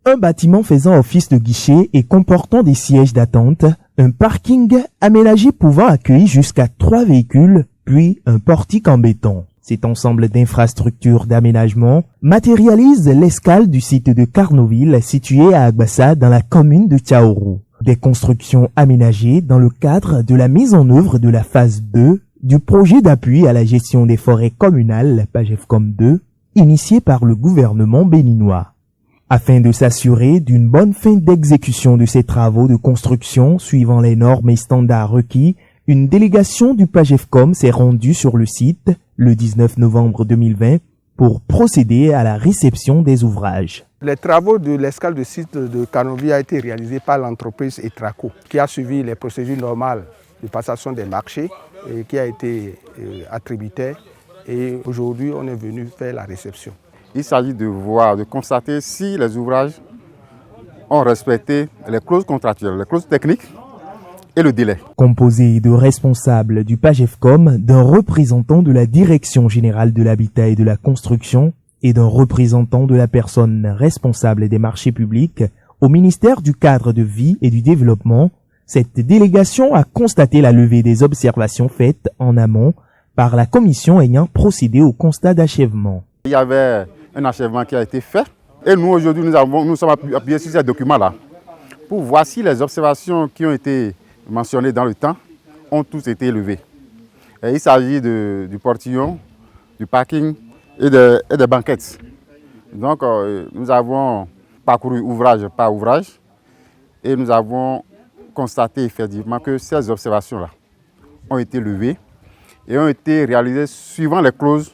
Un bâtiment faisant office de guichet et comportant des sièges d'attente, un parking aménagé pouvant accueillir jusqu'à 3 véhicules, puis un portique en béton. Cet ensemble d'infrastructures d'aménagement matérialise l'escale du site de Carnoville situé à Agbassa dans la commune de Tchaourou. Des constructions aménagées dans le cadre de la mise en œuvre de la phase 2 du projet d'appui à la gestion des forêts communales, PAGEFCOM 2, initié par le gouvernement béninois. Afin de s'assurer d'une bonne fin d'exécution de ces travaux de construction suivant les normes et standards requis, une délégation du PAGEFCOM s'est rendue sur le site le 19 novembre 2020 pour procéder à la réception des ouvrages. Les travaux de l'escale de site de Carnoville a été réalisés par l'entreprise Etraco, qui a suivi les procédures normales de passation des marchés et qui a été attributaire. Et aujourd'hui, on est venu faire la réception. Il s'agit de voir, de constater si les ouvrages ont respecté les clauses contractuelles, les clauses techniques et le délai. Composé de responsables du PAGEFCOM, d'un représentant de la Direction générale de l'habitat et de la construction et d'un représentant de la personne responsable des marchés publics au ministère du cadre de vie et du développement, cette délégation a constaté la levée des observations faites en amont par la commission ayant procédé au constat d'achèvement. Il y avait un achèvement qui a été fait et nous aujourd'hui nous sommes appuyés sur ces documents-là pour voir si les observations qui ont été mentionnées dans le temps ont tous été levées. Et il s'agit du portillon, du parking et des banquettes. Donc nous avons parcouru ouvrage par ouvrage et nous avons constaté effectivement que ces observations-là ont été levées et ont été réalisées suivant les clauses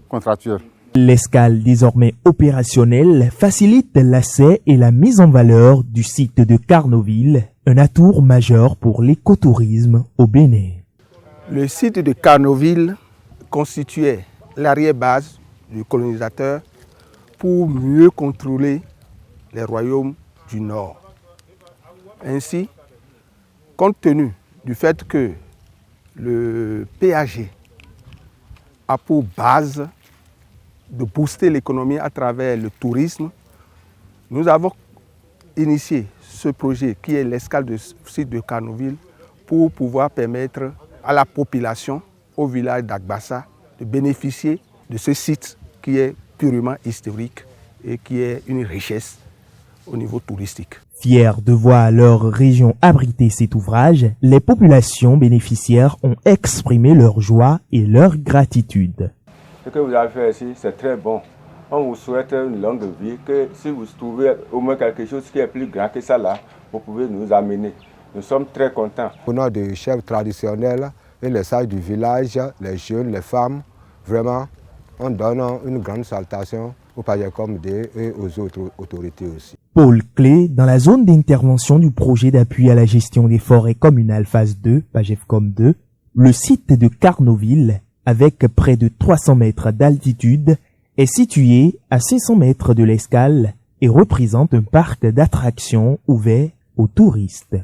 contractuelles. L'escale désormais opérationnelle facilite l'accès et la mise en valeur du site de Carnoville, un atout majeur pour l'écotourisme au Bénin. Le site de Carnoville constituait l'arrière-base du colonisateur pour mieux contrôler les royaumes du Nord. Ainsi, compte tenu du fait que le PAG a pour base de booster l'économie à travers le tourisme, nous avons initié ce projet qui est l'escale du site de Carnoville pour pouvoir permettre à la population, au village d'Agbassa, de bénéficier de ce site qui est purement historique et qui est une richesse au niveau touristique. Fiers de voir leur région abriter cet ouvrage, les populations bénéficiaires ont exprimé leur joie et leur gratitude. Ce que vous avez fait ici, c'est très bon. On vous souhaite une longue vie, que si vous trouvez au moins quelque chose qui est plus grand que ça là, vous pouvez nous amener. Nous sommes très contents. Au nom des chefs traditionnels et les sages du village, les jeunes, les femmes, vraiment, on donne une grande salutation au PAGEFCOM 2 et aux autres autorités aussi. Pôle clé dans la zone d'intervention du projet d'appui à la gestion des forêts communales phase 2, PAGEFCOM 2, le site de Carnoville, avec près de 300 mètres d'altitude, est situé à 500 mètres de l'escale et représente un parc d'attractions ouvert aux touristes.